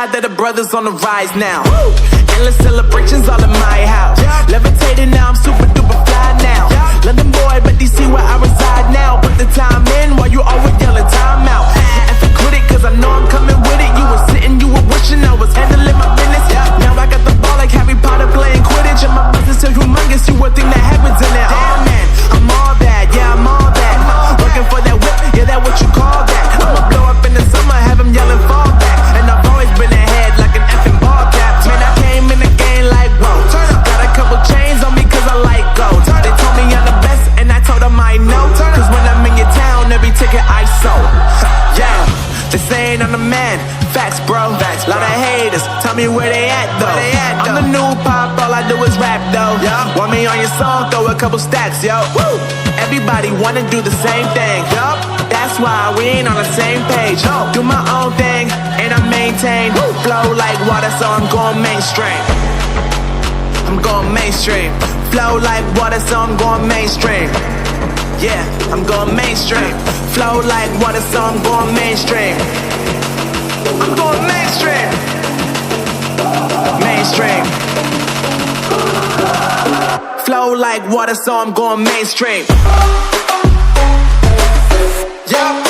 God that the brothers on the rise now. Woo! Endless celebrations all in my house. Levitating now, I'm super duper fly now. London boy, but DC where I reside now. Put the time in while you always yelling time out. And for critic, cause I know I'm coming with it. You were sitting, you were wishing I was handling my business. Now I got the ball like Harry Potter playing Quidditch. And my business is humongous, you would think that happens in it. Oh man, I'm all that, yeah, I'm all that. Working for that whip, yeah, that what you call that. I'ma blow up in the summer, have them yelling fall back. And I've always been ahead like an effing ball cap. Man, I came in the game like, whoa. Got a couple chains on me cause I like gold. They told me I'm the best and I told them I know. Cause when I'm in your town, every ticket I sold. Yeah, they saying I'm the man. Facts, bro. Lot of haters, tell me where they at though. I'm the new pop, all I do is rap though. Want me on your song, throw a couple stacks, yo. Woo! Everybody wanna do the same thing, yo. That's why we ain't on the same page. Do my own thing, and I maintain. Flow like water, so I'm going mainstream. I'm going mainstream. Flow like water, so I'm going mainstream. Yeah, I'm going mainstream. Flow like water, so I'm going mainstream. I'm going mainstream. Mainstream. Flow like water, so I'm going mainstream. Yeah.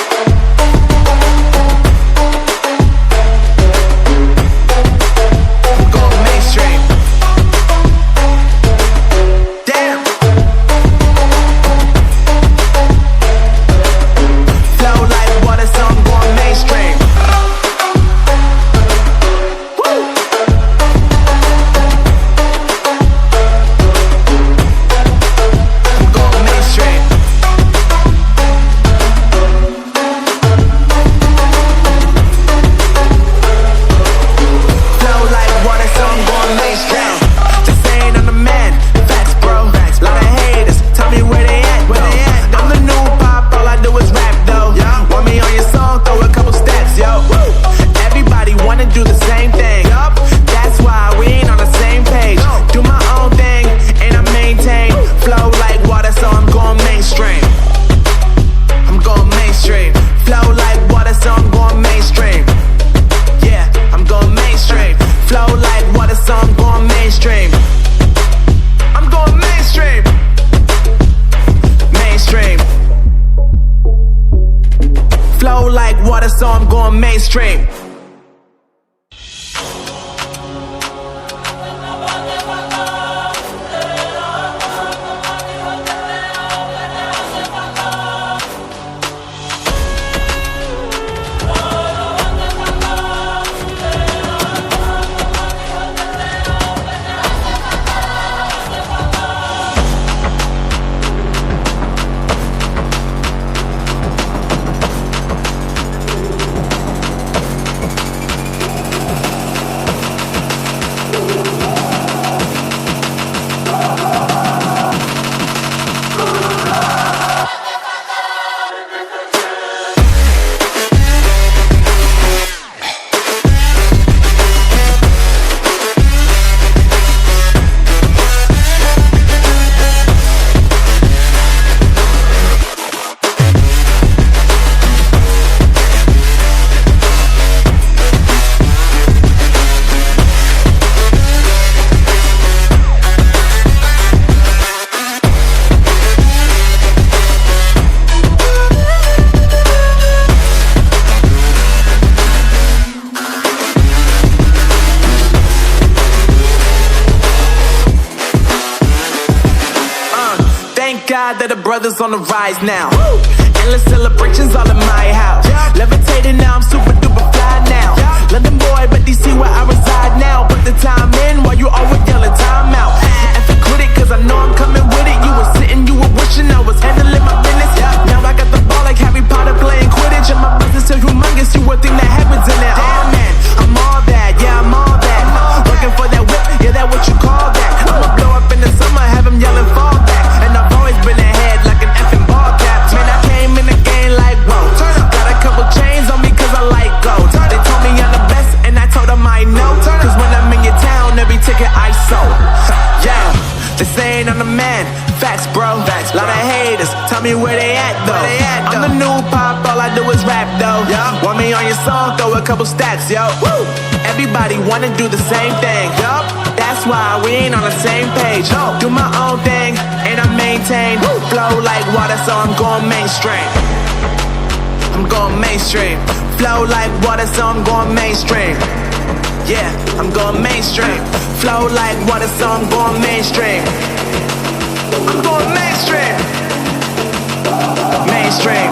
So I'm going mainstream. God that the brothers on the rise now. Endless celebrations all in my house. Levitating now, I'm super duper fly now. London boy, but DC where I reside now. Put the time in while you always yelling time out. And for critic, cause I know I'm coming with it. You were sitting, you were wishing I was handling my business. Now I got the ball like Harry Potter playing Quidditch. And my business is humongous, you would think that happens in it. Oh man, I'm all that, yeah, I'm all that. Working for that whip, yeah, that what you call that. I'ma blow up in the summer, have them yelling fall back. And I've always been ahead like an effing ball cap. Man, I came in the game like, whoa. Got a couple chains on me cause I like gold. They told me I'm the best and I told them I know. Cause when I'm in your town, every ticket I sold. Yeah, they saying I'm the man. Facts, bro. Lot of haters, tell me where they at though. I'm the new pop, all I do do is rap though. Yeah. Want me on your song? Throw a couple stacks, yo. Woo. Everybody wanna do the same thing. Yup. That's why we ain't on the same page. No. Do my own thing and I maintain. Woo. Flow like water, so I'm going mainstream. I'm going mainstream. Flow like water, so I'm going mainstream. Yeah, I'm going mainstream. Flow like water, so I'm going mainstream. I'm going mainstream. Mainstream.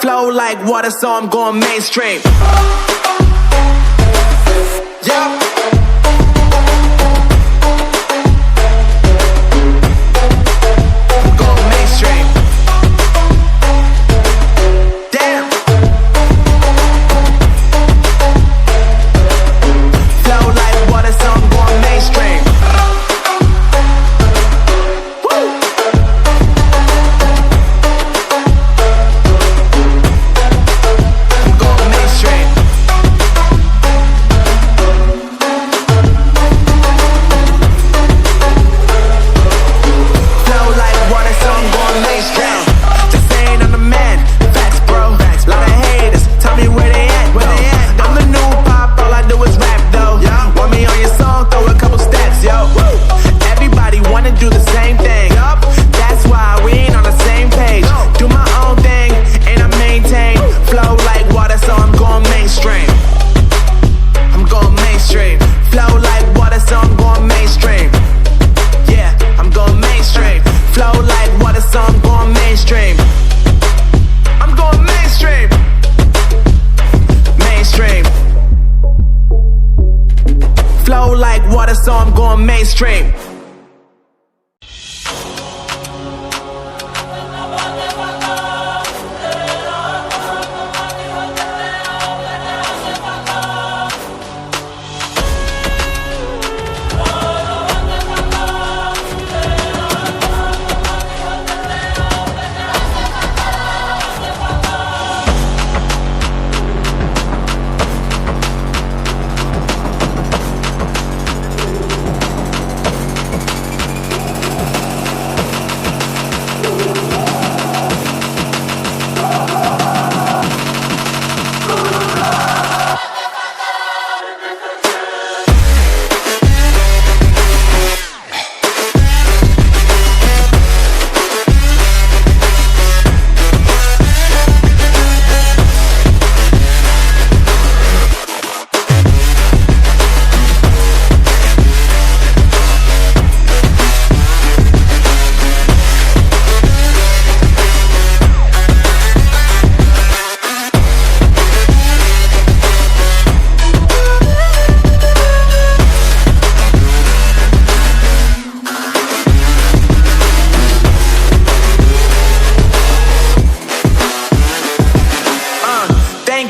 Flow like water, so I'm going mainstream. Yeah. So I'm going mainstream.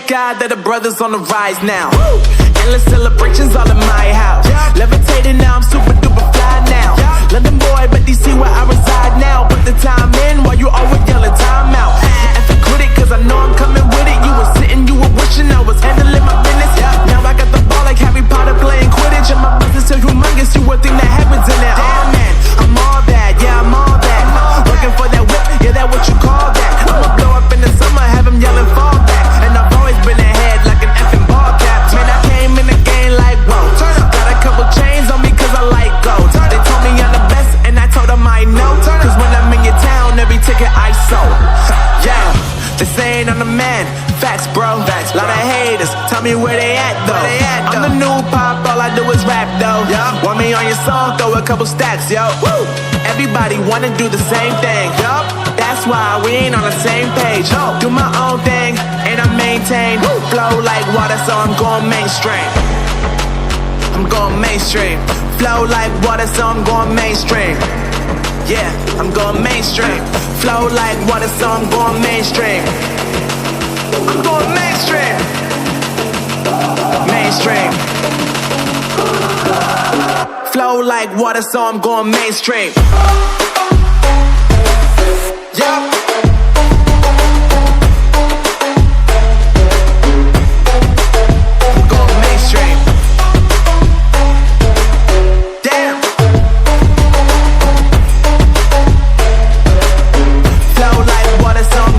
God that the brothers on the rise now. Woo! Endless celebrations all in my house. Yeah. Levitating now, I'm super duper fly now. Yeah. London boy, but DC where I reside now. Put the time in while you always yelling time out. And for critic, cause I know I'm coming with it. You were sitting, you were wishing I was handling my business. Yeah. Now I got the ball like Harry Potter playing Quidditch. And my business is humongous, you would think that happens in it. Damn man, I'm all that, yeah I'm all that. Working for that whip, yeah that what you call that. I'ma blow up in the summer, have him yelling fall back. And I've always been ahead like an effing ball cap. Man, I came in the game like whoa. Got a couple chains on me cause I like gold. They told me I'm the best and I told them I know. Cause when I'm in your town, every ticket I sold. Yeah, they saying I'm the man. Facts, bro. Facts, lot of haters. Tell me where they at though. I'm the new pop, all I do is rap though. Yeah. Want me on your song? Throw a couple stacks, yo. Woo. Everybody wanna do the same thing. Yup. That's why we ain't on the same page. No. Do my own thing and I maintain. Woo. Flow like water, so I'm going mainstream. I'm going mainstream. Flow like water, so I'm going mainstream. Yeah, I'm going mainstream. Flow like water, so I'm going mainstream. I'm going mainstream. Mainstream. Flow like water, so I'm going mainstream. Yeah. Flow like water, so I'm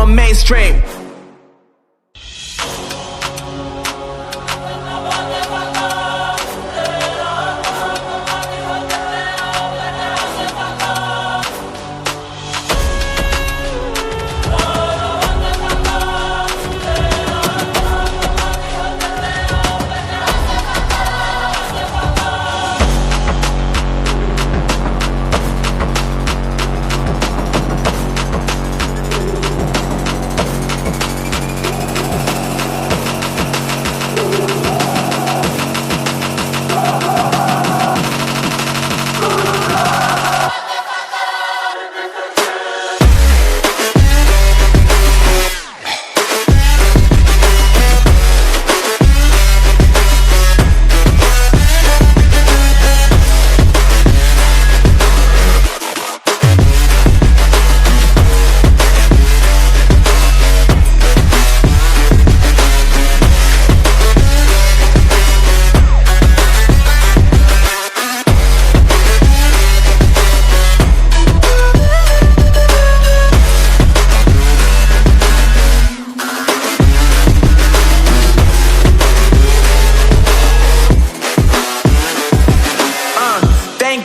going mainstream.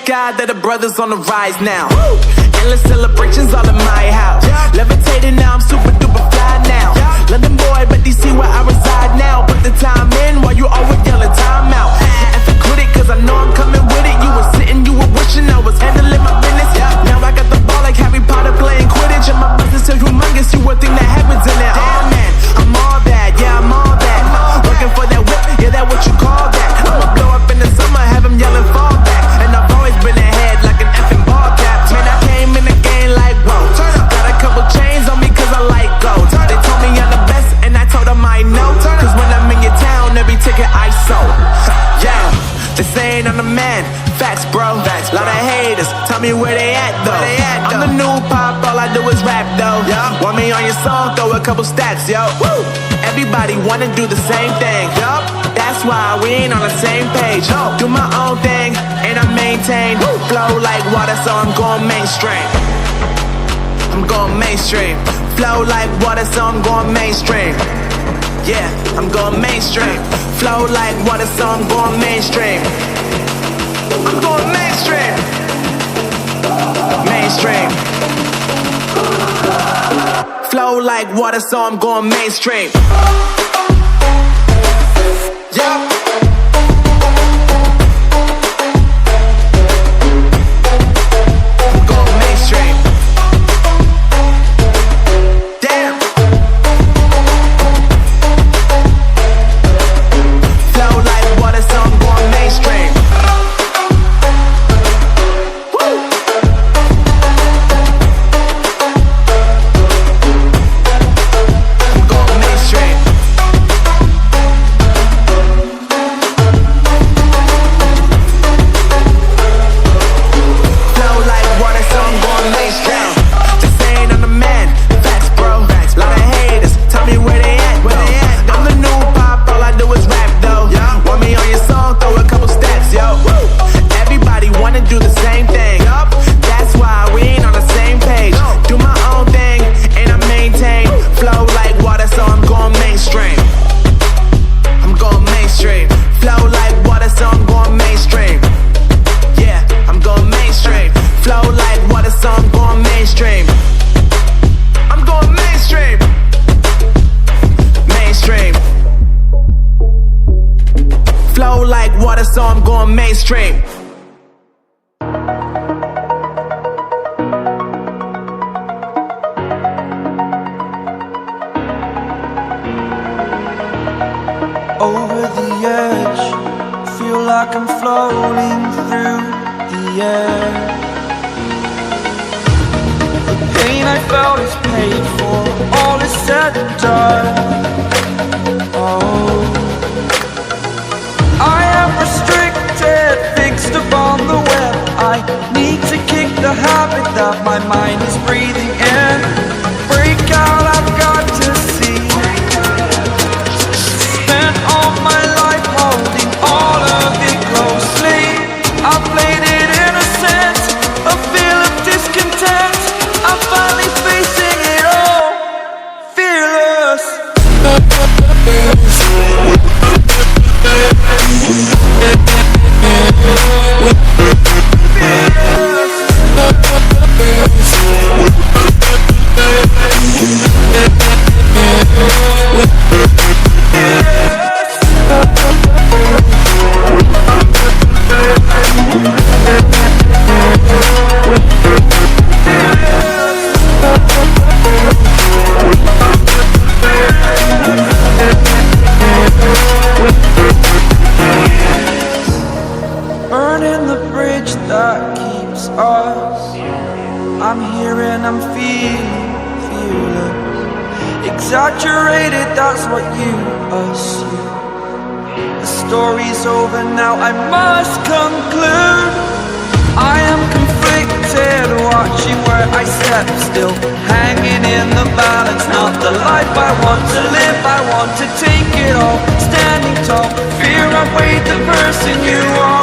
God that the brothers on the rise now. Woo! Endless celebrations all in my house. Levitating now, I'm super duper fly now. London boy, but DC where I reside now. Put the time in while you always yelling time out. And for quit it, cause I know I'm coming with it. You were sitting, you were wishing I was handling my business. Now I got the ball like Harry Potter playing Quidditch. And my business is humongous, you would think that happens in it. Oh man, I'm all that, yeah, I'm all that. Looking for that whip, yeah, that what you call that. I'ma blow up in the summer, have them yelling fall back. And I've always been ahead like an effing ball cap. Man, I came in the game like, whoa. Got a couple chains on me cause I like gold. They told me I'm the best and I told them I know. Cause when I'm in your town, every ticket I sold. Yeah, they saying I'm the man. Facts, bro. Lot of haters, tell me where they at though. I'm the new pop, all I do is rap though. Want me on your song, throw a couple stacks, yo. Woo! Everybody wanna do the same thing. That's why we ain't on the same page. Do my own thing and I maintain. Flow like water, so I'm going mainstream. I'm going mainstream. Flow like water, so I'm going mainstream. Yeah, I'm going mainstream. Flow like water, so I'm going mainstream. I'm going mainstream. Mainstream. Flow like water, so I'm going mainstream. Yeah. So I'm going mainstream. Over the edge, feel like I'm floating through the air. The pain I felt is paid for, all is said and done. Oh, I am restricted, fixed upon the web. I need to kick the habit that my mind is breathing in. Break out, I've got to see. Spent all my life holding all of it closely. I played it innocent, a feel of discontent. I'm finally facing it all. was. I'm here and I'm feeling fearless. Exaggerated, that's what you assume. The story's over now, I must conclude. I am conflicted, watching where I step still, hanging in the balance. Not the life I want to live, I want to take it all. Standing tall, fear I weighed the person you are.